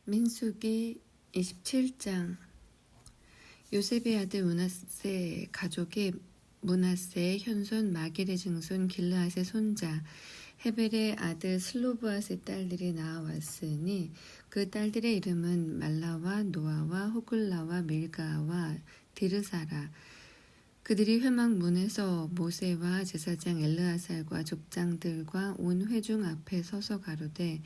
민수기 27장. 요셉의 아들 므낫세 가족이 므낫세의 현손 마길의 증손 길르앗의 손자 헤벨의 아들 슬로브앗의 딸들이 나아왔으니 그 딸들의 이름은 말라와 노아와 호글라와 밀가와 디르사라. 그들이 회막문에서 모세와 제사장 엘르아살과 족장들과 온 회중 앞에 서서 가로되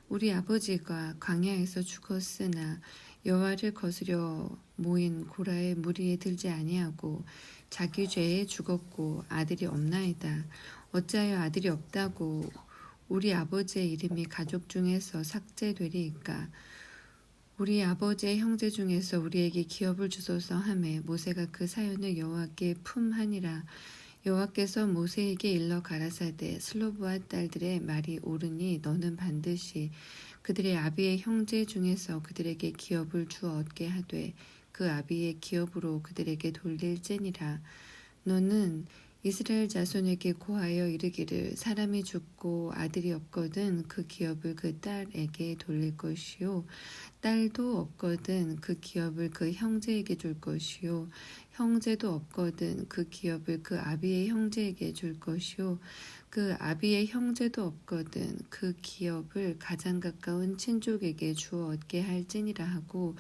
우리 아버지가 광야에서 죽었으나 여호와를 거스려 모인 고라의 무리에 들지 아니하고 자기 죄에 죽었고 아들이 없나이다. 어찌하여 아들이 없다고 우리 아버지의 이름이 가족 중에서 삭제되리이까. 우리 아버지의 형제 중에서 우리에게 기업을 주소서 하매 모세가 그 사연을 여호와께 품하니라. 여호와께서 모세에게 일러 가라사대 슬로브앗 딸들의 말이 옳으니 너는 반드시 그들의 아비의 형제 중에서 그들에게 기업을 주어 얻게 하되 그 아비의 기업으로 그들에게 돌릴지니라. 너는 이스라엘 자손에게 고하여 이르기를 사람이 죽고 아들이 없거든 그 기업을 그 딸에게 돌릴 것이요 딸도 없거든 그 기업을 그 형제에게 줄 것이요 형제도 없거든 그 기업을 그 아비의 형제에게 줄 것이요 그 아비의 형제도 없거든 그 기업을 가장 가까운 친족에게 주어 얻게 할지니라 하고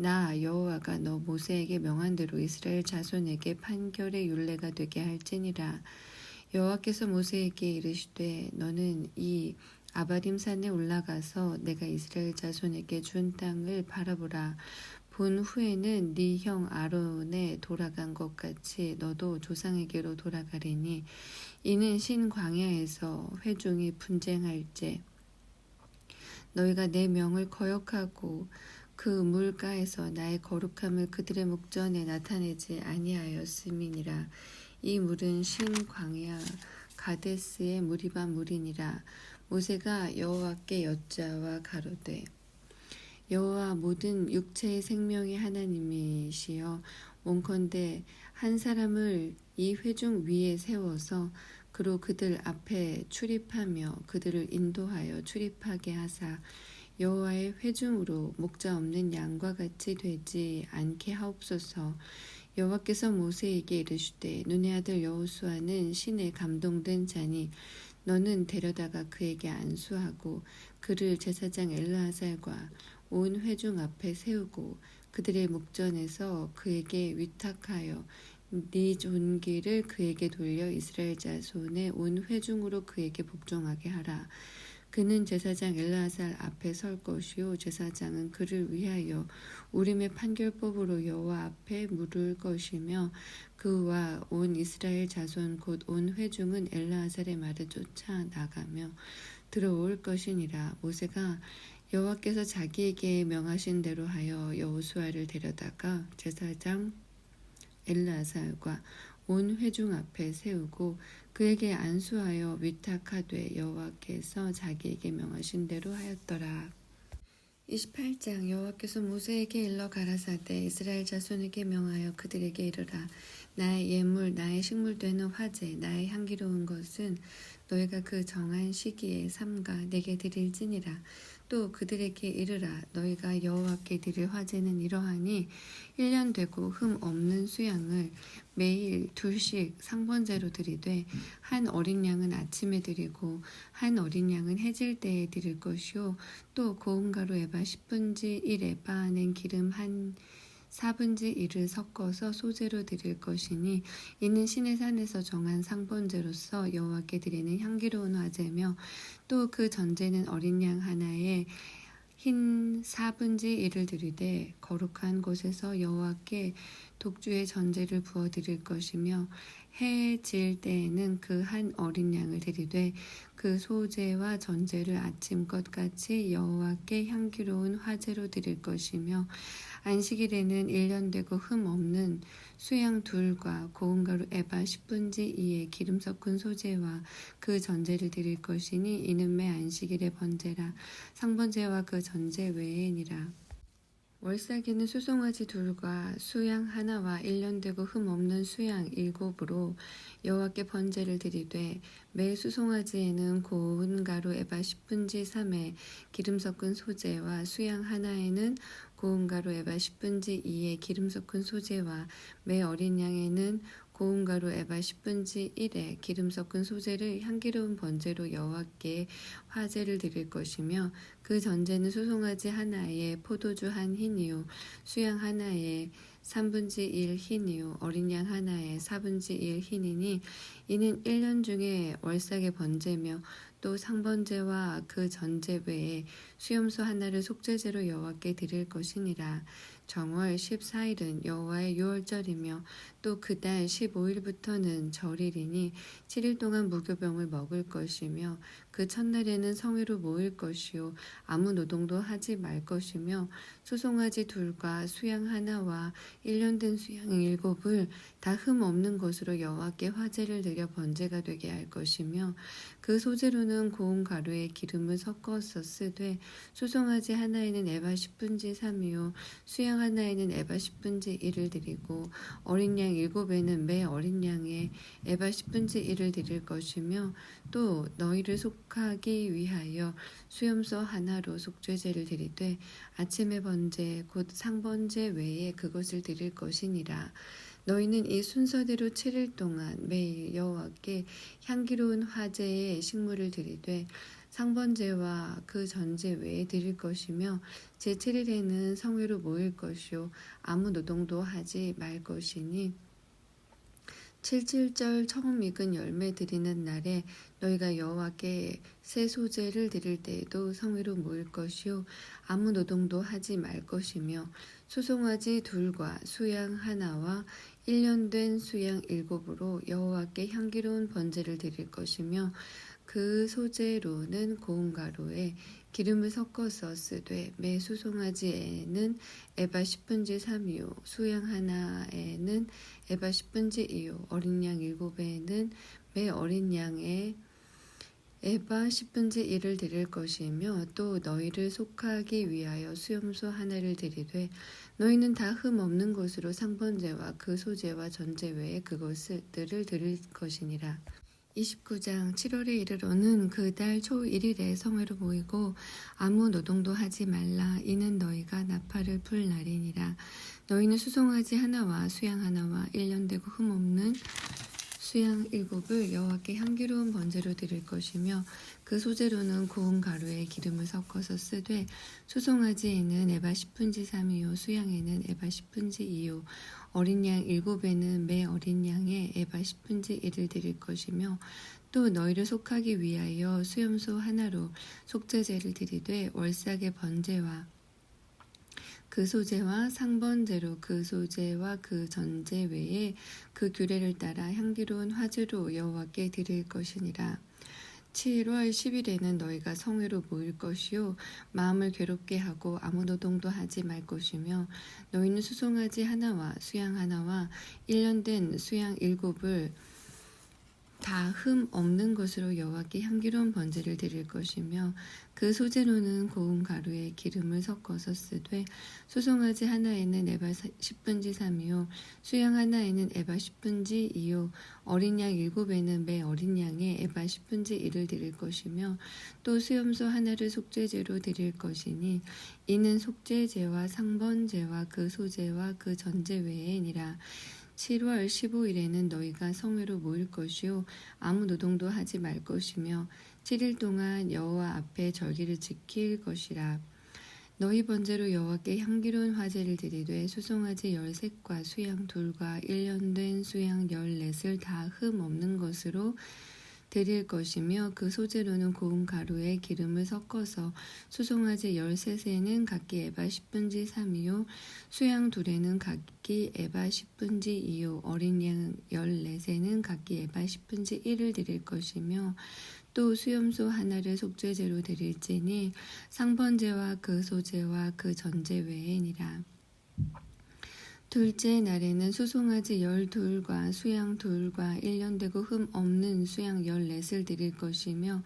나 여호와가 너 모세에게 명한 대로 이스라엘 자손에게 판결의 율례가 되게 할지니라. 여호와께서 모세에게 이르시되 너는 이 아바림 산에 올라가서 내가 이스라엘 자손에게 준 땅을 바라보라. 본 후에는 네 형 아론에 돌아간 것 같이 너도 조상에게로 돌아가리니 이는 신 광야에서 회중이 분쟁할제 너희가 내 명을 거역하고 그 물가에서 나의 거룩함을 그들의 목전에 나타내지 아니하였음이니라. 이 물은 신 광야 가데스의 무리바 물이니라. 모세가 여호와께 여짜와 가로되 여호와 모든 육체의 생명의 하나님이시여 원컨대 한 사람을 이 회중 위에 세워서 그로 그들 앞에 출입하며 그들을 인도하여 출입하게 하사 여호와의 회중으로 목자 없는 양과 같이 되지 않게 하옵소서. 여호와께서 모세에게 이르시되 눈의 아들 여호수아는 신에 감동된 자니 너는 데려다가 그에게 안수하고 그를 제사장 엘르아살과 온 회중 앞에 세우고 그들의 목전에서 그에게 위탁하여 네 존귀를 그에게 돌려 이스라엘 자손의 온 회중으로 그에게 복종하게 하라. 그는 제사장 엘르아살 앞에 설 것이요 제사장은 그를 위하여 우림의 판결법으로 여호와 앞에 물을 것이며 그와 온 이스라엘 자손 곧 온 회중은 엘르아살의 말을 쫓아 나가며 들어올 것이니라. 모세가 여호와께서 자기에게 명하신 대로 하여 여호수아를 데려다가 제사장 엘르아살과 온 회중 앞에 세우고 그에게 안수하여 위탁하되 여호와께서 자기에게 명하신 대로 하였더라. 28장. 여호와께서 모세에게 일러 가라사대 이스라엘 자손에게 명하여 그들에게 이르라. 나의 예물 나의 식물 되는 화제 나의 향기로운 것은 너희가 그 정한 시기에 삼가 내게 드릴지니라. 또 그들에게 이르라. 너희가 여호와께 드릴 화제는 이러하니 1년 되고 흠 없는 수양을 매일 2씩 상번제로 드리되 한 어린 양은 아침에 드리고 한 어린 양은 해질 때에 드릴 것이요 또 고운 가루 에바 10분지 1에바 낸 기름 한 4분지 1을 섞어서 소제로 드릴 것이니 이는 신의 산에서 정한 상번제로서 여호와께 드리는 향기로운 화제며 또 그 전제는 어린 양 하나에 흰 4분지 1을 드리되 거룩한 곳에서 여호와께 독주의 전제를 부어 드릴 것이며 해 질 때에는 그 한 어린 양을 드리되 그 소제와 전제를 아침것 같이 여호와께 향기로운 화제로 드릴 것이며 안식일에는 1년 되고 흠 없는 수양 둘과 고운 가루 에바 10분지 2의 기름 섞은 소제와 그 전제를 드릴 것이니 이는 매 안식일의 번제라. 상번제와 그 전제 외에니라. 월삭에는 수송아지 둘과 수양 하나와 일련되고 흠 없는 수양 일곱으로 여호와께 번제를 드리되 매 수송아지에는 고운 가루 에바 10분지 3에 기름 섞은 소재와 수양 하나에는 고운 가루 에바 10분지 2에 기름 섞은 소재와 매 어린 양에는 고운 가루 에바 10분지 1에 기름 섞은 소재를 향기로운 번제로 여호와께 화제를 드릴 것이며 그 전제는 수송아지 하나에 포도주 한 흰이요 수양 하나에 3분지 1 흰이요 어린 양 하나에 4분지 1 흰이니 이는 1년 중에 월삭의 번제며 또 상번제와 그 전제 외에 수염소 하나를 속죄제로 여호와께 드릴 것이니라. 정월 14일은 여호와의 유월절이며 또 그 달 15일부터는 절일이니 7일 동안 무교병을 먹을 것이며 그 첫날에는 성회로 모일 것이요 아무 노동도 하지 말 것이며 소송아지 둘과 수양 하나와 1년 된 수양 7을 다 흠 없는 것으로 여호와께 화제를 드려 번제가 되게 할 것이며 그 소재로는 고운 가루에 기름을 섞어서 쓰되 소송아지 하나에는 에바 10분지 3이요 수양 하나에는 에바 10분지 1을 드리고 어린 양 7에는 매 어린 양에 에바 10분지 1을 드릴 것이며 또 너희를 속하기 위하여 수염소 하나로 속죄제를 드리되 아침의 번제 곧 상번제 외에 그것을 드릴 것이니라. 너희는 이 순서대로 7일 동안 매일 여호와께 향기로운 화제의 식물을 드리되 상번제와 그 전제 외에 드릴 것이며 제7일에는 성회로 모일 것이요 아무 노동도 하지 말 것이니 7.7절 처음 익은 열매 드리는 날에 너희가 여호와께 새 소재를 드릴 때에도 성회로 모일 것이요 아무 노동도 하지 말 것이며 수송아지 둘과 수양 하나와 1년 된 수양 7으로 여호와께 향기로운 번제를 드릴 것이며 그 소재로는 고운 가루에 기름을 섞어서 쓰되 매 수송아지에는 에바 10분지 3이요 수양 하나에는 에바 10분지 2요 어린 양 7에는 매 어린 양에 에바 10분지 1을 드릴 것이며 또 너희를 속하기 위하여 수염소 하나를 드리되 너희는 다 흠 없는 것으로 상번제와 그 소재와 전제 외에 그것들을 드릴 것이니라. 29장 7월에 이르러는 그 달 초 1일에 성회로 모이고 아무 노동도 하지 말라. 이는 너희가 나팔을 풀 날이니라. 너희는 수송아지 하나와 수양 하나와 1년 되고 흠 없는 수양 7을 여호와께 향기로운 번제로 드릴 것이며 그 소재로는 고운 가루에 기름을 섞어서 쓰되 수송아지에는 에바 10분지 3이요 수양에는 에바 10분지 2요 어린 양 7에는 매 어린 양에 에바 10분지 1을 드릴 것이며 또 너희를 속하기 위하여 수염소 하나로 속죄제를 드리되 월삭의 번제와 그 소재와 상번제로 그 소재와 그 전제 외에 그 규례를 따라 향기로운 화제로 여호와께 드릴 것이니라. 7월 10일에는 너희가 성회로 모일 것이요 마음을 괴롭게 하고 아무 노동도 하지 말 것이며 너희는 수송아지 하나와 수양 하나와 1년 된 수양 7을 다 흠 없는 것으로 여호와께 향기로운 번제를 드릴 것이며 그 소재로는 고운 가루에 기름을 섞어서 쓰되 수송아지 하나에는 에바 10분지 3이요 수양 하나에는 에바 10분지 2요 어린 양 7에는 매 어린 양에 에바 10분지 1을 드릴 것이며 또 수염소 하나를 속죄제로 드릴 것이니 이는 속죄제와 상번제와 그 소재와 그 전제 외에니라. 7월 15일에는 너희가 성회로 모일 것이요 아무 노동도 하지 말 것이며 7일 동안 여호와 앞에 절기를 지킬 것이라. 너희 번제로 여호와께 향기로운 화제를 드리되 수송아지 13과 수양 2과 1년 된 수양 14을 다 흠 없는 것으로 드릴 것이며 그 소재로는 고운 가루에 기름을 섞어서 수송아지 13에는 각기 에바 10분지 3이요 수양 2에는 각기 에바 10분지 2요 어린 양 14에는 각기 에바 10분지 1을 드릴 것이며 또 수염소 하나를 속죄제로 드릴지니 상번제와 그 소재와 그 전제 외에니라. 둘째 날에는 수송아지 12과 수양 2과 1년 되고 흠 없는 수양 14을 드릴 것이며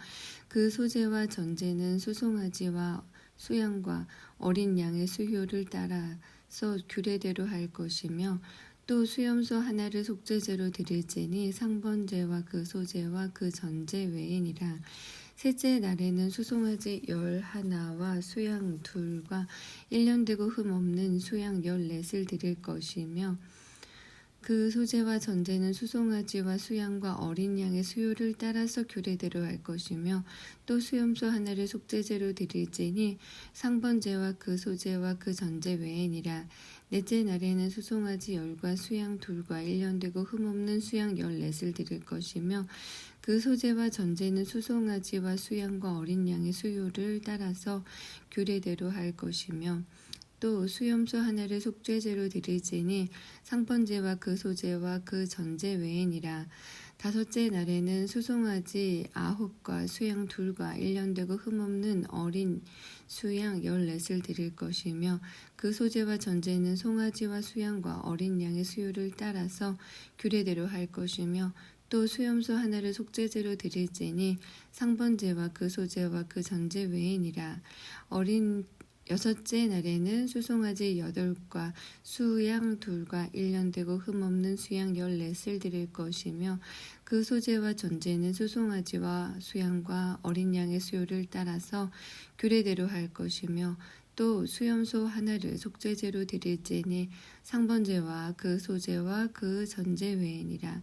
그 소재와 전제는 수송아지와 수양과 어린 양의 수요를 따라서 규례대로 할 것이며 또 수염소 하나를 속죄제로 드릴지니 상번제와 그 소제와 그 전제 외이니라. 셋째 날에는 수송아지 11와 수양 2과 1년 되고 흠 없는 수양 14을 드릴 것이며 그 소제와 전제는 수송아지와 수양과 어린 양의 수요를 따라서 규례대로 할 것이며 또 수염소 하나를 속죄제로 드릴지니 상번제와 그 소제와 그 전제 외에니라. 넷째 날에는 수송아지 10과 수양 2과 1년 되고 흠 없는 수양 14을 드릴 것이며 그 소제와 전제는 수송아지와 수양과 어린 양의 수요를 따라서 규례대로 할 것이며 또 수염소 하나를 속죄제로 드릴지니 상번제와 그 소제와 그 전제 외에니라. 다섯째 날에는 수송아지 9과 수양 2과 1년 되고 흠없는 어린 수양 14을 드릴 것이며 그 소제와 전제는 송아지와 수양과 어린 양의 수요를 따라서 규례대로 할 것이며 또 수염소 하나를 속죄제로 드릴지니 상번제와 그 소제와 그 전제 외에니라. 여섯째 날에는 수송아지 8과 수양 2과 1년 되고 흠없는 수양 14을 드릴 것이며 그 소제와 전제는 수송아지와 수양과 어린 양의 수요를 따라서 규례대로 할 것이며 또 수염소 하나를 속죄제로 드릴지니 상번제와 그 소제와 그 전제 외에니라.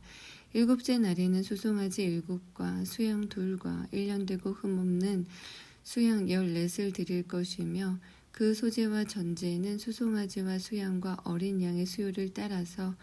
일곱째 날에는 수송아지 7과 수양 2과 1년 되고 흠없는 수양 14을 드릴 것이며 그 소제와 전제는 수송아지와 수양과 어린 양의 수요를 따라서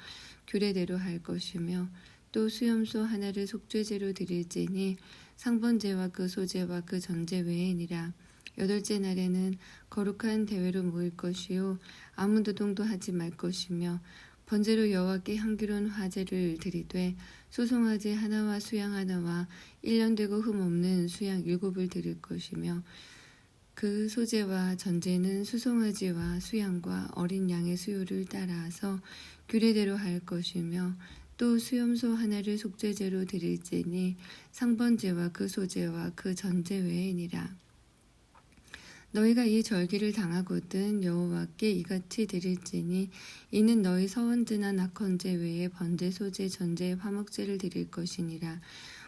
규례대로 할 것이며 또 수염소 하나를 속죄제로 드릴지니 상번제와 그 소제와 그 전제 외에니라. 여덟째 날에는 거룩한 대회로 모일 것이요 아무 노동도 하지 말 것이며 번제로 여호와께 향기로운 화제를 드리되 수송아지 하나와 수양 하나와 1년 되고 흠 없는 수양 7을 드릴 것이며 그 소제와 전제는 수송아지와 수양과 어린 양의 수요를 따라서 규례대로 할 것이며 또 수염소 하나를 속죄제로 드릴지니 상번제와 그 소제와 그 전제 외에니라. 너희가 이 절기를 당하거든 여호와께 이같이 드릴지니 이는 너희 서원제나 낙헌제 외에 번제, 소제, 전제, 화목제를 드릴 것이니라.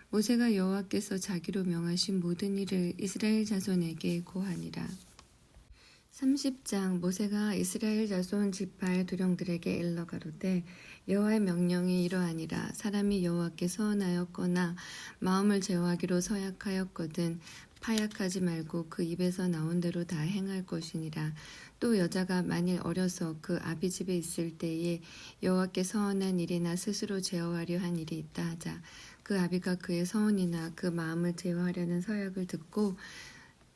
모세가 여호와께서 자기로 명하신 모든 일을 이스라엘 자손에게 고하니라. 30장 모세가 이스라엘 자손 지파의 두령들에게 일러 가로되 여호와의 명령이 이러하니라. 사람이 여호와께 서원하였거나 마음을 제어하기로 서약하였거든 파약하지 말고 그 입에서 나온 대로 다 행할 것이니라. 또 여자가 만일 어려서 그 아비 집에 있을 때에 여호와께 서원한 일이나 스스로 제어하려 한 일이 있다 하자. 그 아비가 그의 서원이나 그 마음을 제어하려는 서약을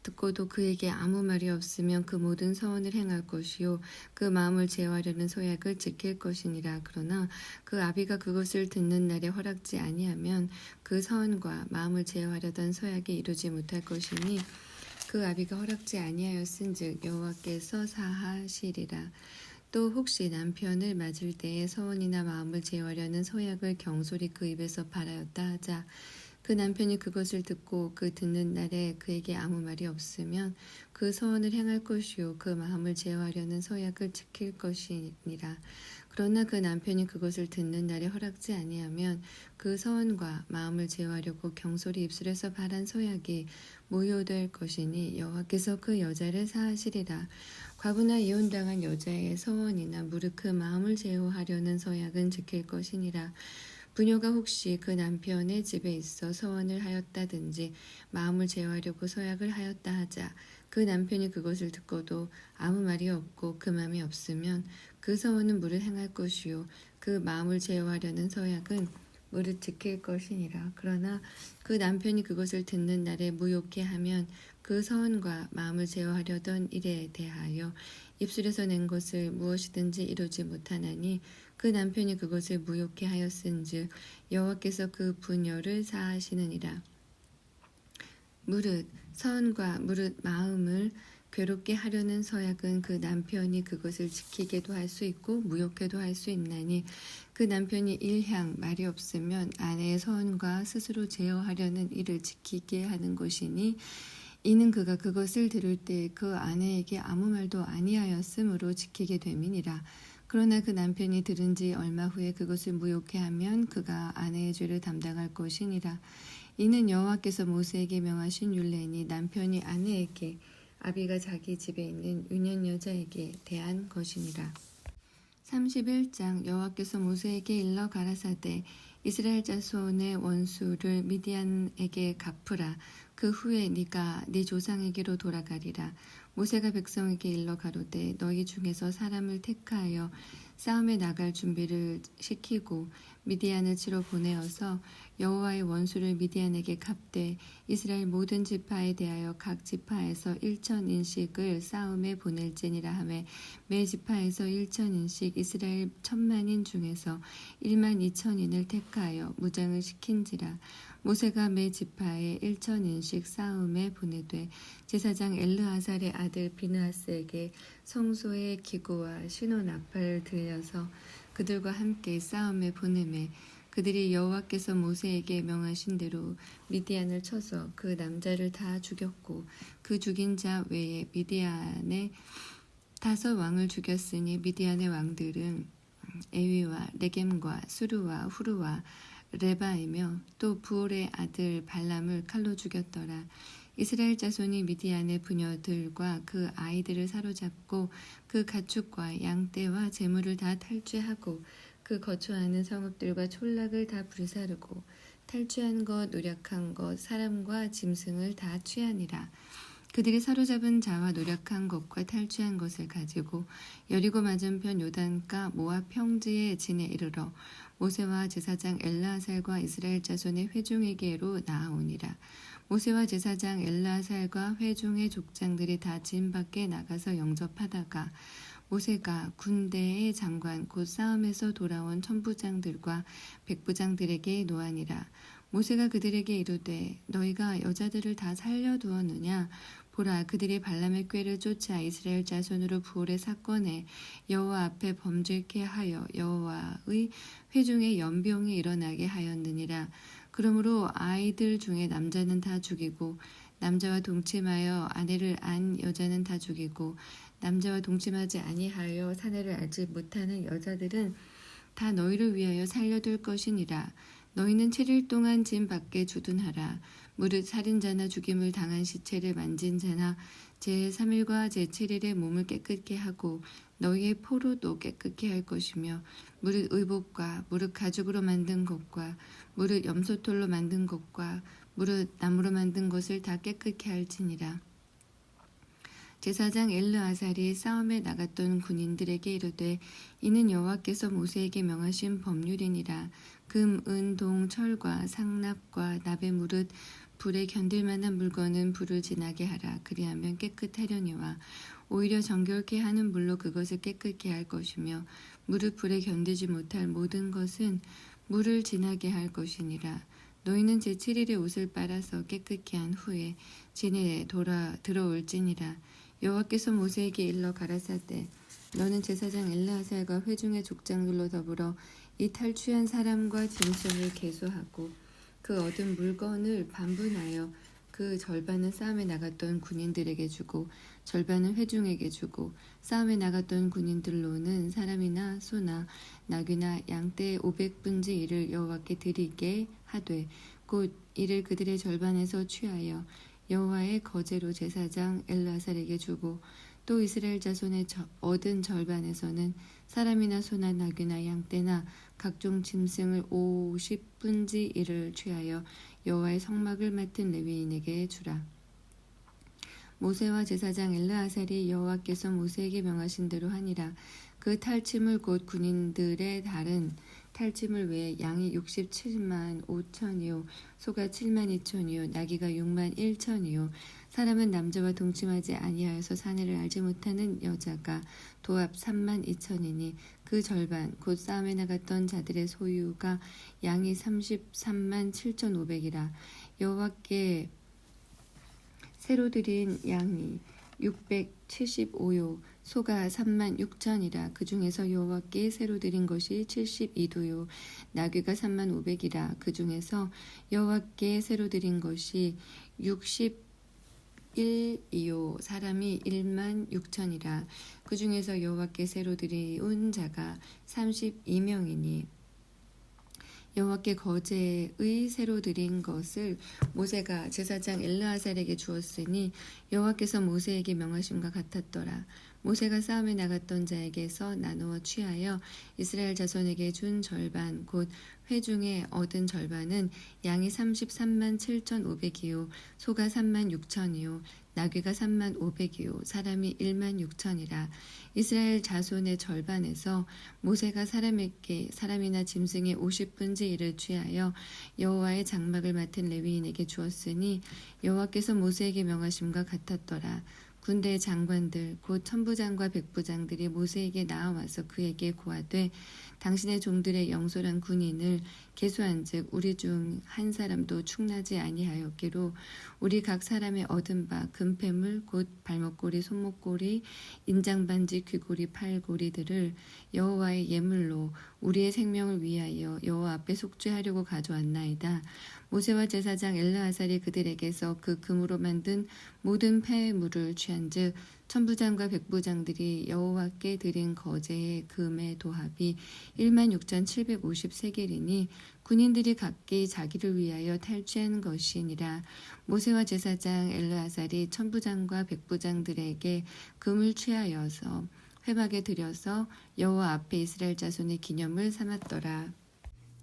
듣고도 그에게 아무 말이 없으면 그 모든 서원을 행할 것이요 그 마음을 제어하려는 서약을 지킬 것이니라. 그러나 그 아비가 그것을 듣는 날에 허락지 아니하면 그 서원과 마음을 제어하려던 서약이 이루지 못할 것이니 그 아비가 허락지 아니하였은즉 여호와께서 사하시리라. 또 혹시 남편을 맞을 때에 서원이나 마음을 제어하려는 서약을 경솔히 그 입에서 발하였다 하자. 그 남편이 그것을 듣고 그 듣는 날에 그에게 아무 말이 없으면 그 서원을 행할 것이요 그 마음을 제어하려는 서약을 지킬 것이니라. 그러나 그 남편이 그것을 듣는 날에 허락지 아니하면 그 서원과 마음을 제어하려고 경솔히 입술에서 발한 서약이 무효될 것이니 여호와께서 그 여자를 사하시리라. 과부나 이혼당한 여자의 서원이나 무릇 그 마음을 제어하려는 서약은 지킬 것이니라. 부녀가 혹시 그 남편의 집에 있어 서원을 하였다든지 마음을 제어하려고 서약을 하였다 하자. 그 남편이 그것을 듣고도 아무 말이 없고 그 마음이 없으면 그 서원은 무릇 행할 것이요 그 마음을 제어하려는 서약은 무릇 지킬 것이니라. 그러나 그 남편이 그것을 듣는 날에 무효케 하면 그 서원과 마음을 제어하려던 일에 대하여 입술에서 낸 것을 무엇이든지 이루지 못하나니 그 남편이 그것을 무효케 하였은즉 여호와께서 그 부녀를 사하시느니라. 무릇 서원과 무릇 마음을 괴롭게 하려는 서약은 그 남편이 그것을 지키게도 할 수 있고 무효케도 할 수 있나니 그 남편이 일향 말이 없으면 아내의 서원과 스스로 제어하려는 일을 지키게 하는 것이니 이는 그가 그것을 들을 때 그 아내에게 아무 말도 아니하였으므로 지키게 됨이니라. 그러나 그 남편이 들은 지 얼마 후에 그것을 무효케 하면 그가 아내의 죄를 담당할 것이니라. 이는 여호와께서 모세에게 명하신 율례니 남편이 아내에게 아비가 자기 집에 있는 유년 여자에게 대한 것이니라. 31장 여호와께서 모세에게 일러 가라사대 이스라엘 자손의 원수를 미디안에게 갚으라. 그 후에 네가 네 조상에게로 돌아가리라. 모세가 백성에게 일러 가로되 너희 중에서 사람을 택하여 싸움에 나갈 준비를 시키고 미디안을 치러 보내어서 여호와의 원수를 미디안에게 갚되 이스라엘 모든 지파에 대하여 각 지파에서 1,000인씩을 싸움에 보낼지니라 하매 매 지파에서 1,000인씩 이스라엘 1,000만인 중에서 12,000인을 택하여 무장을 시킨지라. 모세가 매 지파에 1,000인씩 싸움에 보내되 제사장 엘르아살의 아들 비느하스에게 성소의 기구와 신혼 나팔을 들려서 그들과 함께 싸움에 보내매 그들이 여호와께서 모세에게 명하신 대로 미디안을 쳐서 그 남자를 다 죽였고 그 죽인 자 외에 미디안의 5 왕을 죽였으니 미디안의 왕들은 에위와 레겜과 수르와 후르와 레바이며 또 부올의 아들 발람을 칼로 죽였더라. 이스라엘 자손이 미디안의 부녀들과 그 아이들을 사로잡고 그 가축과 양떼와 재물을 다 탈취하고 그 거처하는 성읍들과 촌락을 다 불사르고 탈취한 것, 노력한 것, 사람과 짐승을 다 취하니라. 그들이 사로잡은 자와 노력한 것과 탈취한 것을 가지고 여리고 맞은편 요단가 모압 평지에 진에 이르러 모세와 제사장 엘르아살과 이스라엘 자손의 회중에게로 나아오니라. 모세와 제사장 엘르아살과 회중의 족장들이 다 진 밖에 나가서 영접하다가 모세가 군대의 장관 곧 싸움에서 돌아온 천부장들과 백부장들에게 노하니라. 모세가 그들에게 이르되 너희가 여자들을 다 살려두었느냐? 보라 그들이 발람의 꾀를 쫓아 이스라엘 자손으로 부올의 사건에 여호와 앞에 범죄케 하여 여호와의 회중의 연병이 일어나게 하였느니라. 그러므로 아이들 중에 남자는 다 죽이고 남자와 동침하여 아내를 안 여자는 다 죽이고 남자와 동침하지 아니하여 사내를 알지 못하는 여자들은 다 너희를 위하여 살려둘 것이니라. 너희는 7일 동안 진 밖에 주둔하라. 무릇 살인자나 죽임을 당한 시체를 만진 자나 제3일과 제7일에 몸을 깨끗게 하고 너희의 포로도 깨끗게 할 것이며 무릇 의복과 무릇 가죽으로 만든 것과 무릇 염소털로 만든 것과 무릇 나무로 만든 것을 다 깨끗게 할지니라. 제사장 엘르아살이 싸움에 나갔던 군인들에게 이르되 이는 여호와께서 모세에게 명하신 법률이니라. 금, 은, 동, 철과 상납과 납의 무릇 불에 견딜 만한 물건은 불을 지나게 하라. 그리하면 깨끗하려니와 오히려 정결케 하는 물로 그것을 깨끗게 할 것이며 무릇 불에 견디지 못할 모든 것은 물을 지나게 할 것이니라. 너희는 제7일에 옷을 빨아서 깨끗게 한 후에 진에 들어올지니라. 여호와께서 모세에게 일러 가라사대 너는 제사장 엘르아살과 회중의 족장들로 더불어 이 탈취한 사람과 짐승을 계수하고 그 얻은 물건을 반분하여 그 절반은 싸움에 나갔던 군인들에게 주고 절반은 회중에게 주고 싸움에 나갔던 군인들로는 사람이나 소나 나귀나 양떼의 500분지 1을 여호와께 드리게 하되 곧 이를 그들의 절반에서 취하여 여호와의 거제로 제사장 엘르아살에게 주고 또 이스라엘 자손의 얻은 절반에서는 사람이나 소나 나귀나 양떼나 각종 짐승을 50분지 1을 취하여 여호와의 성막을 맡은 레위인에게 주라. 모세와 제사장 엘르아살이 여호와께서 모세에게 명하신 대로 하니라. 그 탈취물 곧 군인들의 다른 탈취물 외에 양이 67만 5천이요 소가 7만 2천이요 나귀가 6만 1천이요 사람은 남자와 동침하지 아니하여서 사내를 알지 못하는 여자가 도합 3만 2천이니 그 절반 곧 싸움에 나갔던 자들의 소유가 양이 33만 7,500이라. 여호와께 새로 드린 양이 675요 소가 3만 6천이라. 그 중에서 여호와께 새로 드린 것이 72도요 나귀가 3만 500이라. 그 중에서 여호와께 새로 드린 것이 1이요 사람이 1만 6천이라. 그 중에서 여호와께 새로 드리운 자가 32명이니 여호와께 거제의 새로 드린 것을 모세가 제사장 엘르아살에게 주었으니 여호와께서 모세에게 명하심과 같았더라. 모세가 싸움에 나갔던 자에게서 나누어 취하여 이스라엘 자손에게 준 절반 곧 회중에 얻은 절반은 양이 33만 7,500이요 소가 3만 6천이요 나귀가 3만 500이요 사람이 1만 6천이라. 이스라엘 자손의 절반에서 모세가 사람에게 사람이나 짐승의 50분의 1을 취하여 여호와의 장막을 맡은 레위인에게 주었으니 여호와께서 모세에게 명하심과 같았더라. 군대의 장관들 곧 천부장과 백부장들이 모세에게 나와와서 그에게 고하되 당신의 종들의 영솔한 군인을 계수한즉 우리 중 한 사람도 축나지 아니하였기로 우리 각 사람의 얻은 바 금패물 곧 발목고리 손목고리 인장반지 귀고리 팔고리들을 여호와의 예물로 우리의 생명을 위하여 여호와 앞에 속죄하려고 가져왔나이다. 모세와 제사장 엘르아살이 그들에게서 그 금으로 만든 모든 폐물을 취한즉 천부장과 백부장들이 여호와께 드린 거제의 금의 도합이 16,750세겔이니 군인들이 각기 자기를 위하여 탈취한 것이니라. 모세와 제사장 엘르아살이 천부장과 백부장들에게 금을 취하여서 회막에 들여서 여호와 앞에 이스라엘 자손의 기념을 삼았더라.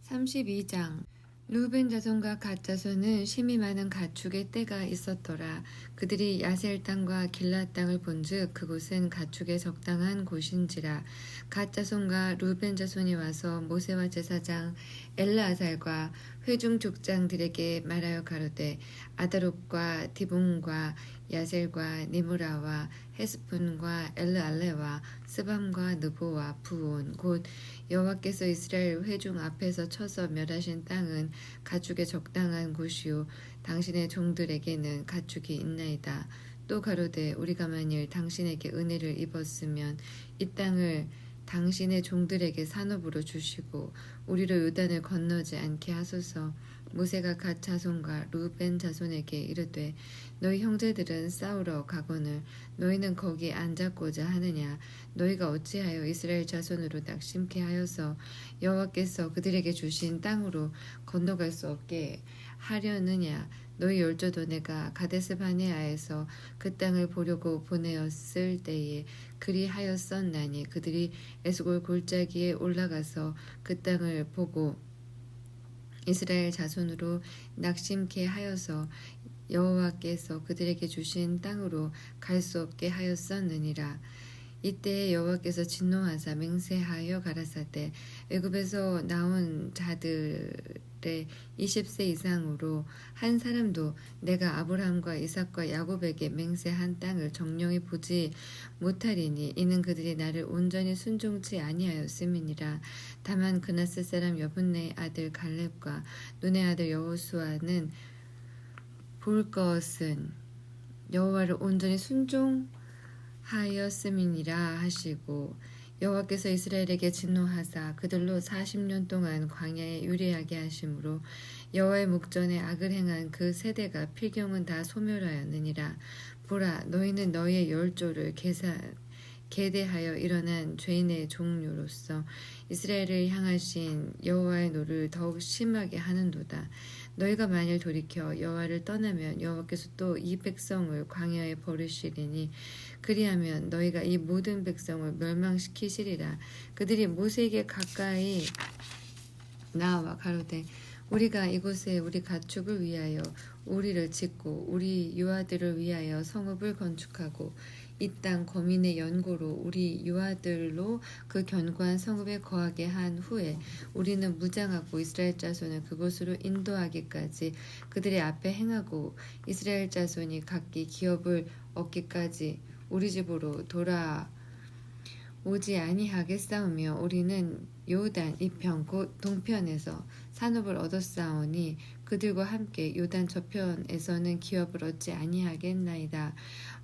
32장 루벤 자손과 갓 자손은 심히 많은 가축의 떼가 있었더라. 그들이 야셀 땅과 길랏 땅을 본즉 그곳은 가축에 적당한 곳인지라. 갓 자손과 루벤 자손이 와서 모세와 제사장 엘르아살과 회중 족장들에게 말하여 가로되 아다롯과 디본과 야셀과 니므라와 헤스푼과 엘르알레와 스밤과 느보와 부온 곧 여호와께서 이스라엘 회중 앞에서 쳐서 멸하신 땅은 가축에 적당한 곳이요 당신의 종들에게는 가축이 있나이다. 또 가로되 우리가 만일 당신에게 은혜를 입었으면 이 땅을 당신의 종들에게 산업으로 주시고 우리로 요단을 건너지 않게 하소서. 모세가 갓 자손과 루벤 자손에게 이르되 너희 형제들은 싸우러 가거늘 너희는 거기 앉았고자 하느냐. 너희가 어찌하여 이스라엘 자손으로 낙심케 하여서 여호와께서 그들에게 주신 땅으로 건너갈 수 없게 하려느냐. 너희 열조도 내가 가데스 바네아에서 그 땅을 보려고 보내었을 때에 그리하였었나니 그들이 에스골 골짜기에 올라가서 그 땅을 보고 이스라엘 자손으로 낙심케 하여서 여호와께서 그들에게 주신 땅으로 갈 수 없게 하였었느니라. 이때에 여호와께서 진노하사 맹세하여 가라사대 애굽에서 나온 자들의 20세 이상으로 한 사람도 내가 아브라함과 이삭과 야곱에게 맹세한 땅을 정령히 보지 못하리니 이는 그들이 나를 온전히 순종치 아니하였음이니라. 다만 그나스 사람 여분네의 아들 갈렙과 눈의 아들 여호수아는 볼 것은 여호와를 온전히 순종하였음이니라 하시고 여호와께서 이스라엘에게 진노하사 그들로 40년 동안 광야에 유리하게 하심으로 여호와의 목전에 악을 행한 그 세대가 필경은 다 소멸하였느니라. 보라 너희는 너희의 열조를 계대하여 일어난 죄인의 종류로서 이스라엘을 향하신 여호와의 노를 더욱 심하게 하는도다. 너희가 만일 돌이켜 여호와를 떠나면 여호와께서 또 이 백성을 광야에 버리시리니 그리하면 너희가 이 모든 백성을 멸망시키시리라. 그들이 모세에게 가까이 나와 가로되 우리가 이곳에 우리 가축을 위하여 우리를 짓고 우리 유아들을 위하여 성읍을 건축하고 이 땅 거민의 연고로 우리 유아들로 그 견고한 성읍에 거하게 한 후에 우리는 무장하고 이스라엘 자손을 그곳으로 인도하기까지 그들의 앞에 행하고 이스라엘 자손이 각기 기업을 얻기까지 우리 집으로 돌아오지 아니하겠사오며 우리는 요단 이편 곧 동편에서 산업을 얻었사오니 그들과 함께 요단 저편에서는 기업을 얻지 아니하겠나이다.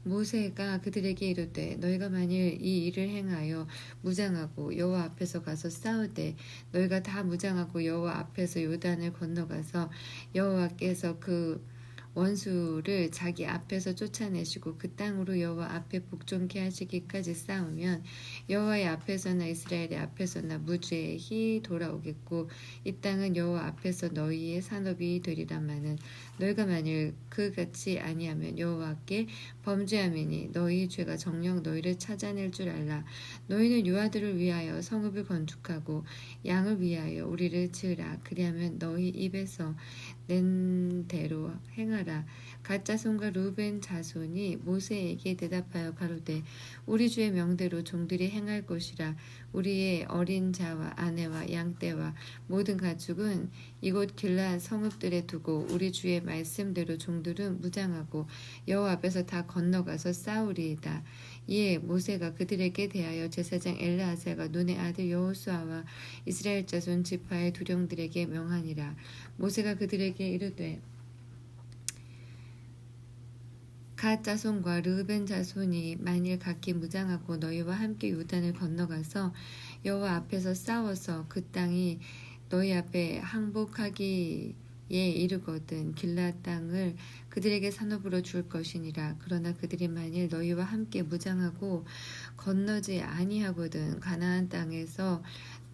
모세가 그들에게 이르되 너희가 만일 이 일을 행하여 무장하고 여호와 앞에서 가서 싸우되 너희가 다 무장하고 여호와 앞에서 요단을 건너가서 여호와께서 그 원수를 자기 앞에서 쫓아내시고 그 땅으로 여호와 앞에 복종케 하시기까지 싸우면 여호와의 앞에서나 이스라엘의 앞에서나 무죄히 돌아오겠고 이 땅은 여호와 앞에서 너희의 산업이 되리라마는 너희가 만일 그같이 아니하면 여호와께 범죄하매니 너희 죄가 정녕 너희를 찾아낼 줄 알라. 너희는 유아들을 위하여 성읍을 건축하고 양을 위하여 우리를 지으라. 그리하면 너희 입에서 낸 대로 행하라. 갓 자손과 루벤 자손이 모세에게 대답하여 가로되 우리 주의 명대로 종들이 행할 것이라. 우리의 어린 자와 아내와 양떼와 모든 가축은 이곳 길앗 성읍들에 두고 우리 주의 말씀대로 종들은 무장하고 여호와 앞에서 다 건너가서 싸우리이다. 이에 모세가 그들에게 대하여 제사장 엘르아살과 눈의 아들 여호수아와 이스라엘 자손 지파의 두령들에게 명하니라. 모세가 그들에게 이르되 갓 자손과 르벤 자손이 만일 각기 무장하고 너희와 함께 요단을 건너가서 여호와 앞에서 싸워서 그 땅이 너희 앞에 항복하기에 이르거든 길앗 땅을 그들에게 산업으로 줄 것이니라. 그러나 그들이 만일 너희와 함께 무장하고 건너지 아니하거든 가나안 땅에서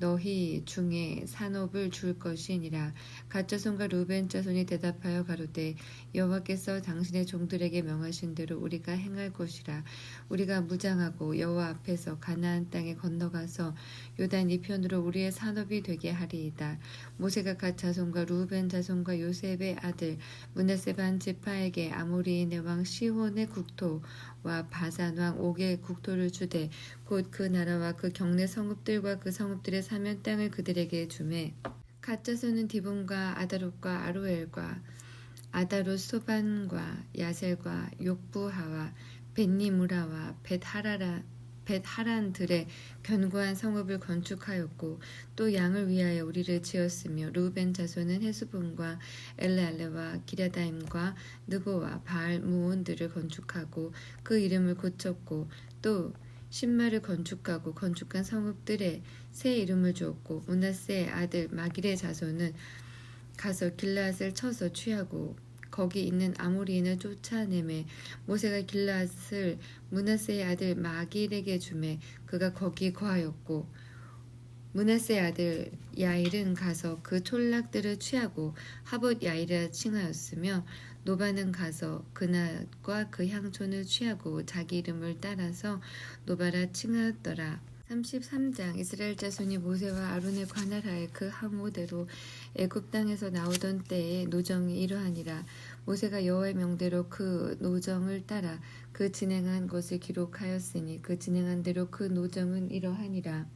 너희 중에 산업을 줄 것이니라. 갓 자손과 루벤 자손이 대답하여 가로되 여호와께서 당신의 종들에게 명하신 대로 우리가 행할 것이라. 우리가 무장하고 여호와 앞에서 가나안 땅에 건너가서 요단 이편으로 우리의 산업이 되게 하리이다. 모세가 갓 자손과 루벤 자손과 요셉의 아들 므낫세 반 지파에게 아모리인의 왕 시혼의 국토와 바산 왕 옥의 국토를 주되 곧 그 나라와 그 경내 성읍들과 그 성읍들의 사면 땅을 그들에게 주매 갓 자손은 디본과 아다롯과 아로엘과 아다롯 소반과 야셀과 욕부하와 벳니무라와 벳하란들의 견고한 성읍을 건축하였고 또 양을 위하여 우리를 지었으며 루벤 자손은 헤스본과 엘레알레와 기랴다임과 느보와 바알 무온들을 건축하고 그 이름을 고쳤고 또 신마를 건축하고 건축한 성읍들에 새 이름을 주었고 므낫세의 아들 마길의 자손은 가서 길앗을 쳐서 취하고 거기 있는 아모리인을 쫓아내매 모세가 길앗을 므낫세의 아들 마길에게 주매 그가 거기 거하였고 므낫세의 아들 야일은 가서 그 촌락들을 취하고 하봇 야일이라 칭하였으며 노바는 가서 그낫과 그 향촌을 취하고 자기 이름을 따라서 노바라 칭하였더라. 33장 이스라엘 자손이 모세와 아론의 관할하에 그 항오대로 애굽 땅에서 나오던 때에 노정이 이러하니라. 모세가 여호와의 명대로 그 노정을 따라 그 진행한 것을 기록하였으니 그 진행한 대로 그 노정은 이러하니라.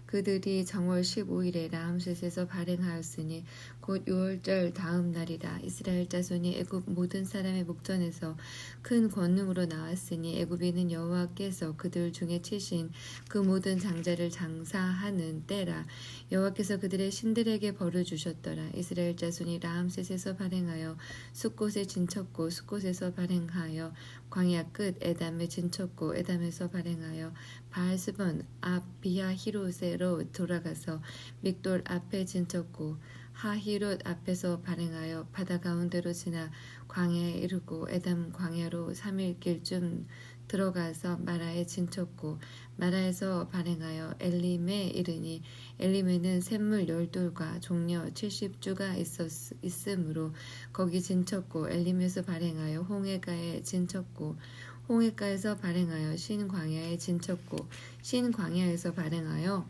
그들이 정월 15일에 라암셋에서 발행하였으니 곧 6월절 다음 날이라. 이스라엘 자손이 애굽 모든 사람의 목전에서 큰 권능으로 나왔으니 애굽인은 여호와께서 그들 중에 치신 그 모든 장자를 장사하는 때라. 여호와께서 그들의 신들에게 벌을 주셨더라. 이스라엘 자손이 라암셋에서 발행하여 숫곳에 진쳤고 숫곳에서 발행하여 광야 끝 에담에 진쳤고 에담에서 발행하여 바알스본 앞 비하히롯으로 돌아가서 믹돌 앞에 진쳤고 하히롯 앞에서 발행하여 바다 가운데로 지나 광야에 이르고 에담 광야로 3일 길쯤 들어가서 마라에 진쳤고 마라에서 발행하여 엘림에 이르니 엘림에는 샘물 12돌과 종려 70주가 있으므로 거기 진쳤고 엘림에서 발행하여 홍해가에 진쳤고 홍해가에서 발행하여 신광야에 진쳤고 신광야에서 발행하여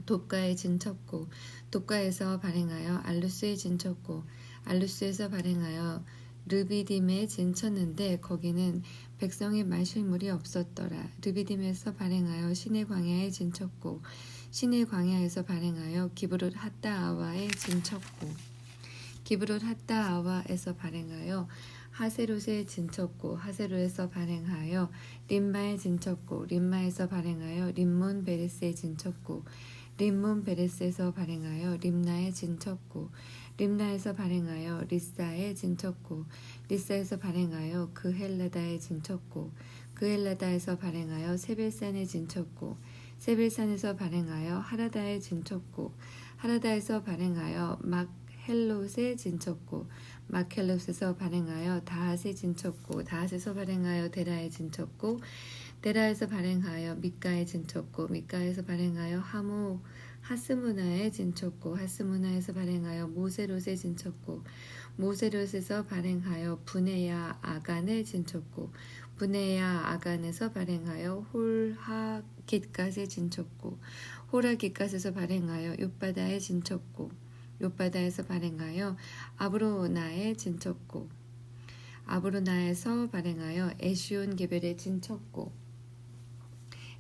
돕가에 진쳤고 돕가에서 발행하여 알루스에 진쳤고 알루스에서 발행하여 르비딤에 진쳤는데 거기는 백성이 마실 물이 없었더라. 르비딤에서 발행하여 신의 광야에 진쳤고 신의 광야에서 발행하여 기브롯 핫다아와에 진쳤고 기브롯 핫다아와에서 발행하여 하세롯에 진쳤고 하세롯에서 발행하여 림마에 진쳤고 림마에서 발행하여 림몬 베레스에 진쳤고 림몬 베레스에서 발행하여 림나에 진쳤고 림나에서 발행하여 리사에 진쳤고 리사에서 발행하여 그헬라다에 진쳤고 그헬라다에서 발행하여 세벨산에 진쳤고 세벨산에서 발행하여 하라다에 진쳤고 하라다에서 발행하여 헬롯에 진쳤고 마켈롯에서 발행하여 다핫에 진쳤고 다핫에서 발행하여 데라에 진쳤고 데라에서 발행하여 미가에 진쳤고 미가에서 발행하여 하스무나에 진쳤고 하스무나에서 발행하여 모세롯에 진쳤고 모세롯에서 발행하여 분에야 아간에 진쳤고 분에야 아간에서 발행하여 홀하깃갓에 진쳤고 홀하깃갓에서 발행하여 욤바다에 진쳤고 욤바다에서 발행하여 아브로나에 진쳤고 아브로나에서 발행하여 에시온게벨에 진쳤고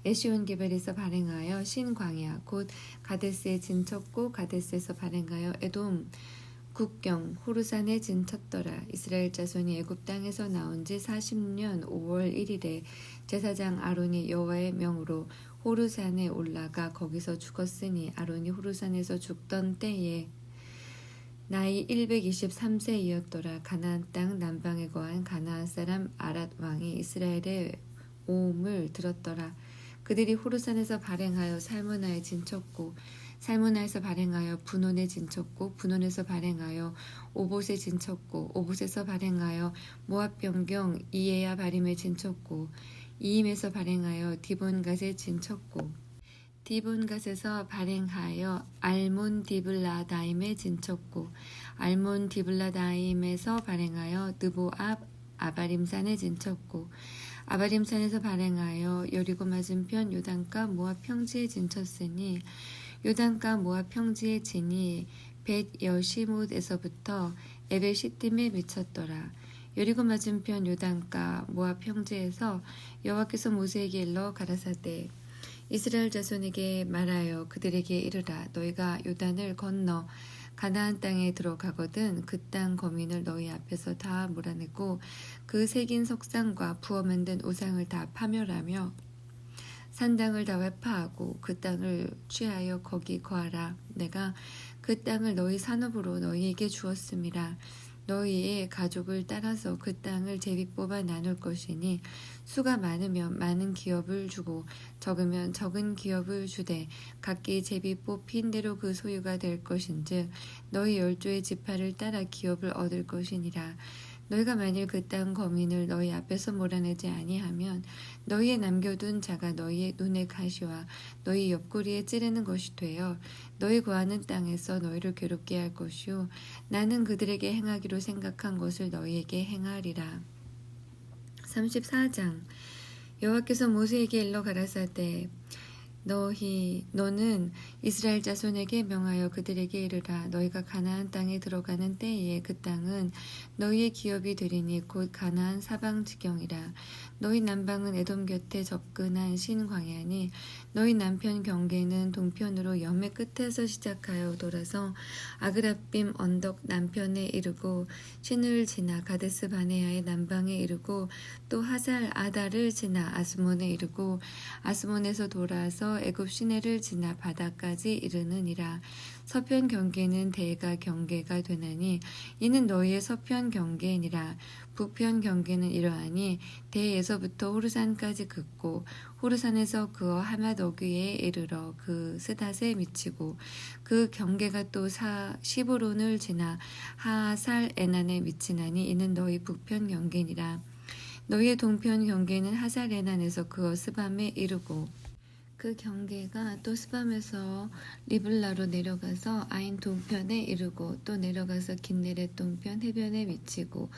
에시온게벨에서 발행하여 신광야 곧 가데스에 진쳤고 가데스에서 발행하여 에돔 국경 호르산에 진쳤더라. 이스라엘 자손이 애굽 땅에서 나온 지 40년 5월 1일에 제사장 아론이 여호와의 명으로 호르산에 올라가 거기서 죽었으니 아론이 호르산에서 죽던 때에 나이 123세이었더라. 가나안 땅 남방에 거한 가나안 사람 아랏 왕이 이스라엘의 오음을 들었더라. 그들이 호르산에서 발행하여 살무나에 진쳤고 살무나에서 발행하여 분온에 진쳤고 분온에서 발행하여 오봇에 진쳤고 오봇에서 발행하여 모압 변경 이에야 바림에 진쳤고 이임에서 발행하여 디본갓에 진쳤고 디본갓에서 발행하여 알몬 디블라다임에 진쳤고 알몬 디블라다임에서 발행하여 느보압 아바림산에 진쳤고 아바림산에서 발행하여 여리고 맞은편 요단가 모압 평지에 진쳤으니 요단가 모압 평지에 진이 벳 여시못에서부터 에벨시딤에 미쳤더라. 여리고 맞은편 요단가 모압 평지에서 여호와께서 모세에게 일러 가라사대 이스라엘 자손에게 말하여 그들에게 이르라 너희가 요단을 건너 가나안 땅에 들어가거든 그 땅 거민을 너희 앞에서 다 몰아내고 그 새긴 석상과 부어 만든 우상을 다 파멸하며 산당을 다 회파하고 그 땅을 취하여 거기 거하라. 내가 그 땅을 너희 산업으로 너희에게 주었음이라. 너희의 가족을 따라서 그 땅을 제비 뽑아 나눌 것이니 수가 많으면 많은 기업을 주고 적으면 적은 기업을 주되 각기 제비 뽑힌 대로 그 소유가 될 것인즉 너희 12의 지파를 따라 기업을 얻을 것이니라. 너희가 만일 그 땅 거민을 너희 앞에서 몰아내지 아니하면 너희의 남겨둔 자가 너희의 눈의 가시와 너희 옆구리에 찌르는 것이 되어 너희 거하는 땅에서 너희를 괴롭게 할 것이요 나는 그들에게 행하기로 생각한 것을 너희에게 행하리라. 34장 여호와께서 모세에게 일러 가라사대 너는 이스라엘 자손에게 명하여 그들에게 이르라. 너희가 가나안 땅에 들어가는 때에 그 땅은 너희의 기업이 되리니 곧 가나안 사방 지경이라. 너희 남방은 에돔 곁에 접근한 신광야니 너희 남편 경계는 동편으로 염의 끝에서 시작하여 돌아서 아그라빔 언덕 남편에 이르고 신을 지나 가데스 바네아의 남방에 이르고 또 하살 아다를 지나 아스몬에 이르고 아스몬에서 돌아서 애굽 시내를 지나 바다까지 이르느니라. 서편 경계는 대가 경계가 되나니 이는 너희의 서편 경계니라. 북편 경계는 이러하니 대에서부터 호르산까지 긋고 호르산에서 그어 하맛 어귀에 이르러 그 스닷에 미치고 그 경계가 또 시브론을 지나 하살 에난에 미치나니 이는 너희 북편 경계니라. 너희의 동편 경계는 하살 에난에서 그어 스밤에 이르고 그 경계가 또 스밤에서 리블라로 내려가서 아인 동편에 이르고 또 내려가서 긴네렛 동편 해변에 미치고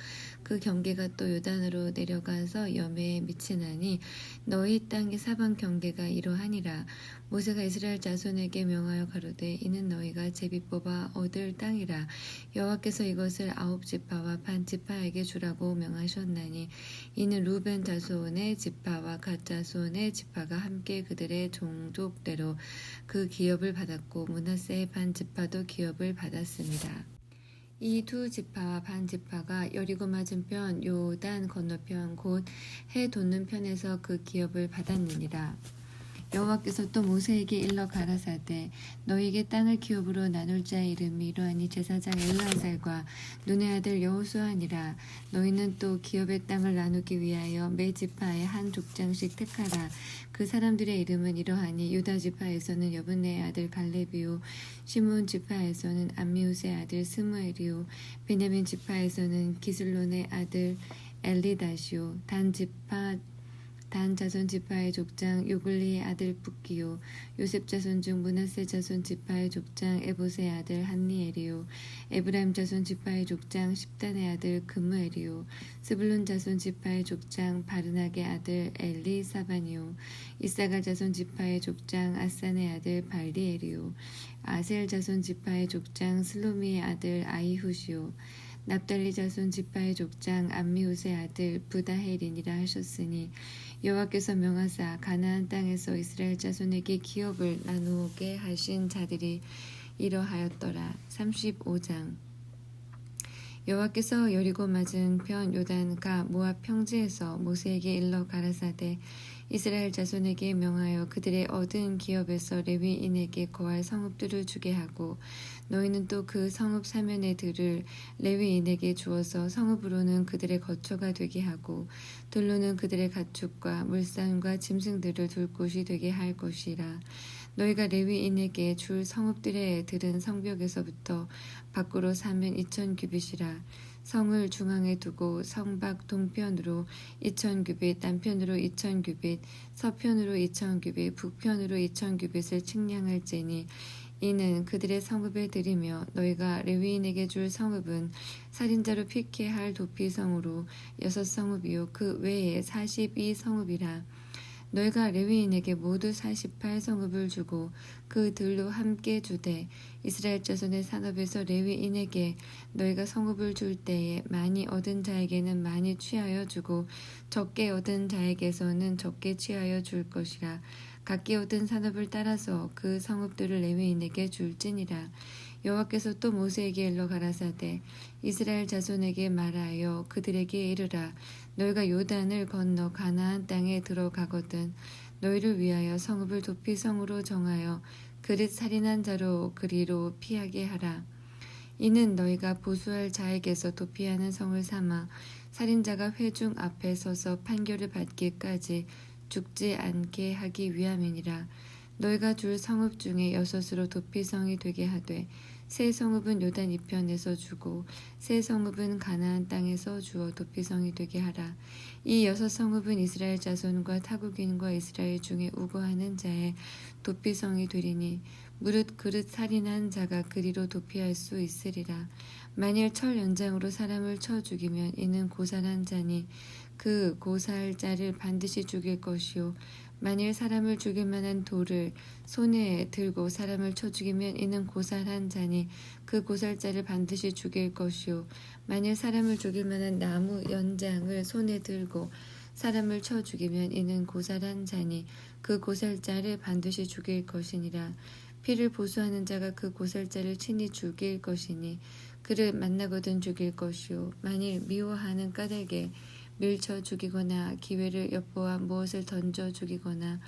그 경계가 또 요단으로 내려가서 여매에 미치나니 너희 땅의 사방 경계가 이러하니라. 모세가 이스라엘 자손에게 명하여 가로되 이는 너희가 제비 뽑아 얻을 땅이라. 여호와께서 이것을 9지파와 반 지파에게 주라고 명하셨나니 이는 루벤 자손의 지파와 갓 자손의 지파가 함께 그들의 종족대로 그 기업을 받았고 므낫세의 반 지파도 기업을 받았습니다. 이 두 지파와 반 지파가 여리고 맞은편 요단 건너편 곧 해 돋는 편에서 그 기업을 받았느니라. 여호와께서 또 모세에게 일러 가라사대 너희에게 땅을 기업으로 나눌 자의 이름이 이러하니 제사장 엘르아살과 눈의 아들 여호수아니라. 너희는 또 기업의 땅을 나누기 위하여 매 지파에 한 족장씩 택하라. 그 사람들의 이름은 이러하니 유다 지파에서는 여분네의 아들 갈렙이요 시므온 지파에서는 암미우스의 아들 스무엘이요 베냐민 지파에서는 기슬론의 아들 엘리다시요 단 자손 지파의 족장 요글리의 아들 붓기요 요셉 자손 중 므낫세 자손 지파의 족장 에봇의 아들 한니엘이요 에브라임 자손 지파의 족장 십단의 아들 그무엘이요 스불론 자손 지파의 족장 바르낙의 아들 엘리사반이요 이사갈 자손 지파의 족장 아산의 아들 발디엘이요 아셀 자손 지파의 족장 슬로미의 아들 아이훗이요 납달리 자손 지파의 족장 암미우스의 아들 부다헬이니라 하셨으니 여호와께서 명하사 가나안 땅에서 이스라엘 자손에게 기업을 나누게 하신 자들이 이러하였더라. 35장 여호와께서 여리고 맞은 편 요단가 모압 평지에서 모세에게 일러 가라사대 이스라엘 자손에게 명하여 그들의 얻은 기업에서 레위인에게 거할 성읍들을 주게 하고 너희는 또 그 성읍 사면의 들을 레위인에게 주어서 성읍으로는 그들의 거처가 되게 하고 들로는 그들의 가축과 물산과 짐승들을 둘 곳이 되게 할 것이라. 너희가 레위인에게 줄 성읍들의 들은 성벽에서부터 밖으로 사면 2000규빗이라. 성을 중앙에 두고 성밖 동편으로 2000규빗, 남편으로 2000규빗, 서편으로 2000규빗, 북편으로 2000규빗을 측량할지니 이는 그들의 성읍에 드리며 너희가 레위인에게 줄 성읍은 살인자로 피케할 도피성으로 6성읍이요 그 외에 42성읍이라. 너희가 레위인에게 모두 48성읍을 주고 그 들로 함께 주되 이스라엘 자손의 산업에서 레위인에게 너희가 성읍을 줄 때에 많이 얻은 자에게는 많이 취하여 주고 적게 얻은 자에게서는 적게 취하여 줄 것이라. 각기 얻은 산업을 따라서 그 성읍들을 레위인에게 줄지니라. 여호와께서 또 모세에게 일러 가라사대 이스라엘 자손에게 말하여 그들에게 이르라. 너희가 요단을 건너 가나안 땅에 들어가거든 너희를 위하여 성읍을 도피성으로 정하여 그릇 살인한 자로 그리로 피하게 하라. 이는 너희가 보수할 자에게서 도피하는 성을 삼아 살인자가 회중 앞에 서서 판결을 받기까지 죽지 않게 하기 위함이니라. 너희가 줄 성읍 중에 6으로 도피성이 되게 하되 세 성읍은 요단 이편에서 주고 세 성읍은 가나안 땅에서 주어 도피성이 되게 하라. 이 6성읍은 이스라엘 자손과 타국인과 이스라엘 중에 우거하는 자의 도피성이 되리니 무릇 그릇 살인한 자가 그리로 도피할 수 있으리라. 만일 철 연장으로 사람을 쳐 죽이면 이는 고살한 자니 그 고살자를 반드시 죽일 것이요 만일 사람을 죽일 만한 돌을 손에 들고 사람을 쳐 죽이면 이는 고살한 자니 그 고살자를 반드시 죽일 것이요 만일 사람을 죽일 만한 나무 연장을 손에 들고 사람을 쳐 죽이면 이는 고살한 자니 그 고살자를 반드시 죽일 것이니라. 피를 보수하는 자가 그 고살자를 친히 죽일 것이니 그를 만나거든 죽일 것이요 만일 미워하는 까닭에 밀쳐 죽이거나 기회를 엿보아 무엇을 던져 죽이거나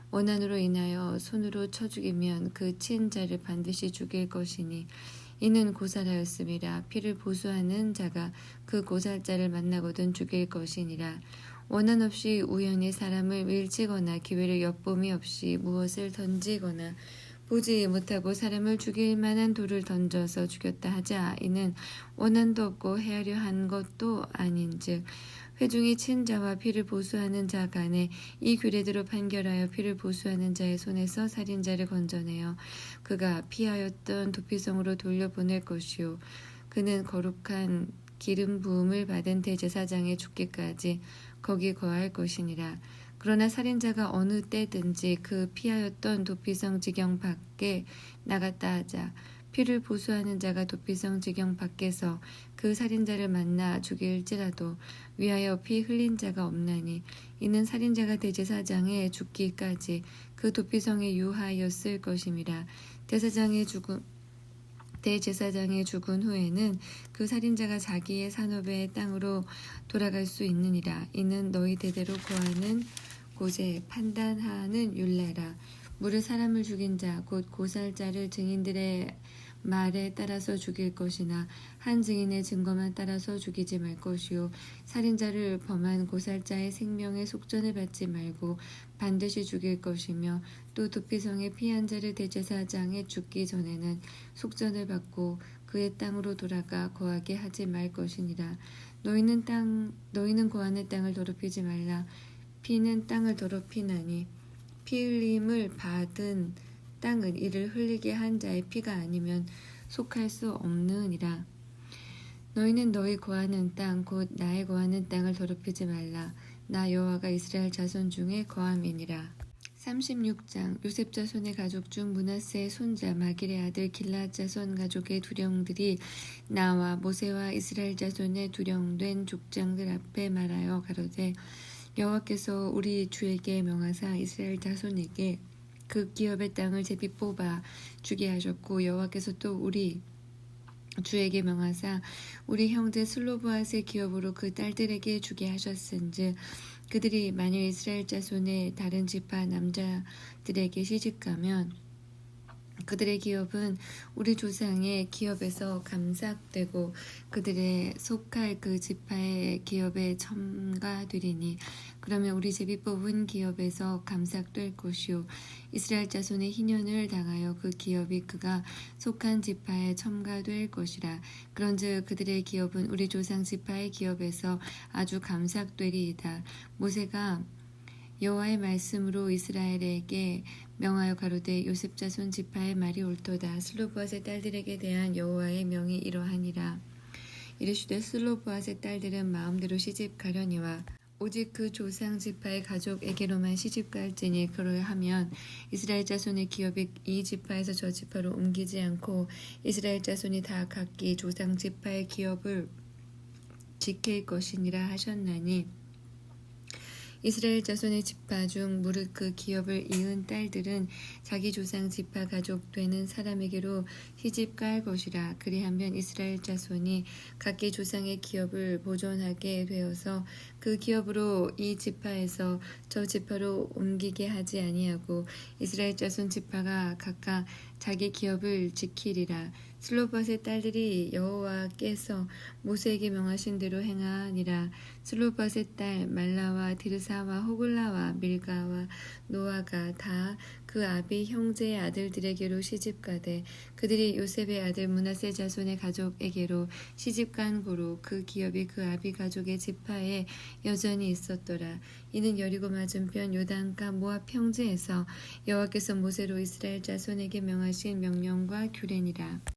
원한으로 인하여 손으로 쳐 죽이면 그 친 자를 반드시 죽일 것이니 이는 고살하였음이라. 피를 보수하는 자가 그 고살자를 만나거든 죽일 것이니라. 원한 없이 우연히 사람을 밀치거나 기회를 엿봄이 없이 무엇을 던지거나 보지 못하고 사람을 죽일 만한 돌을 던져서 죽였다 하자. 이는 원한도 없고 헤아려 한 것도 아닌즉 회중이 친 자와 피를 보수하는 자 간에 이 규례대로 판결하여 피를 보수하는 자의 손에서 살인자를 건져내어 그가 피하였던 도피성으로 돌려보낼 것이요 그는 거룩한 기름 부음을 받은 대제사장의 죽기까지 거기 거할 것이니라. 그러나 살인자가 어느 때든지 그 피하였던 도피성 지경 밖에 나갔다 하자 피를 보수하는 자가 도피성 지경 밖에서 그 살인자를 만나 죽일지라도 위하여 피 흘린 자가 없나니 이는 살인자가 대제사장의 죽기까지 그 도피성에 유하였을 것임이라. 대제사장의 죽은 후에는 그 살인자가 자기의 산업의 땅으로 돌아갈 수 있느니라. 이는 너희 대대로 거하는 고세 판단하는 율례라. 무릇 사람을 죽인 자 곧 고살자를 증인들의 말에 따라서 죽일 것이나 한 증인의 증거만 따라서 죽이지 말 것이요 살인자를 범한 고살자의 생명에 속전을 받지 말고 반드시 죽일 것이며 또 도피성에 피한 자를 대제사장에 죽기 전에는 속전을 받고 그의 땅으로 돌아가 거하게 하지 말 것이니라. 너희는 거하는 땅을 더럽히지 말라. 피는 땅을 더럽히나니 피 흘림을 받은 땅은 이를 흘리게 한 자의 피가 아니면 속할 수 없느니라. 너희는 너희 거하는 땅 곧 나의 거하는 땅을 더럽히지 말라. 나 여호와가 이스라엘 자손 중에 거함이니라. 36장 요셉 자손의 가족 중 므낫세의 손자 마길의 아들 길앗 자손 가족의 두령들이 나와 모세와 이스라엘 자손의 두령된 족장들 앞에 말하여 가로되 여호와께서 우리 주에게 명하사 이스라엘 자손에게 그 기업의 땅을 제비 뽑아 주게 하셨고 여호와께서 또 우리 주에게 명하사 우리 형제 슬로브앗의 기업으로 그 딸들에게 주게 하셨은즉 그들이 만일 이스라엘 자손의 다른 지파 남자들에게 시집가면 그들의 기업은 우리 조상의 기업에서 감삭되고 그들의 속할 그 지파의 기업에 첨가되리니 그러면 우리 제비 뽑은 기업에서 감삭될 것이요 이스라엘 자손의 희년을 당하여 그 기업이 그가 속한 지파에 첨가될 것이라. 그런즉 그들의 기업은 우리 조상 지파의 기업에서 아주 감삭되리이다. 모세가 여호와의 말씀으로 이스라엘에게 명하여 가로되 요셉 자손 지파의 말이 옳도다. 슬로브앗의 딸들에게 대한 여호와의 명이 이러하니라. 이르시되 슬로브앗의 딸들은 마음대로 시집 가려니와 오직 그 조상 지파의 가족에게로만 시집 갈지니 그러하면 이스라엘 자손의 기업이 이 지파에서 저 지파로 옮기지 않고 이스라엘 자손이 다 각기 조상 지파의 기업을 지킬 것이니라 하셨나니 이스라엘 자손의 지파 중 무릇 그 기업을 이은 딸들은 자기 조상 지파 가족 되는 사람에게로 시집갈 것이라. 그리하면 이스라엘 자손이 각기 조상의 기업을 보존하게 되어서 그 기업으로 이 지파에서 저 지파로 옮기게 하지 아니하고 이스라엘 자손 지파가 각각 자기 기업을 지키리라. 슬로밧의 딸들이 여호와께서 모세에게 명하신 대로 행하니라. 슬로밧의 딸 말라와 디르사와 호글라와 밀가와 노아가 다 그 아비 형제의 아들들에게로 시집가되 그들이 요셉의 아들 므낫세 자손의 가족에게로 시집간 고로 그 기업이 그 아비 가족의 지파에 여전히 있었더라. 이는 여리고 맞은편 요단가 모압 평지에서 여호와께서 모세로 이스라엘 자손에게 명하신 명령과 규례니라.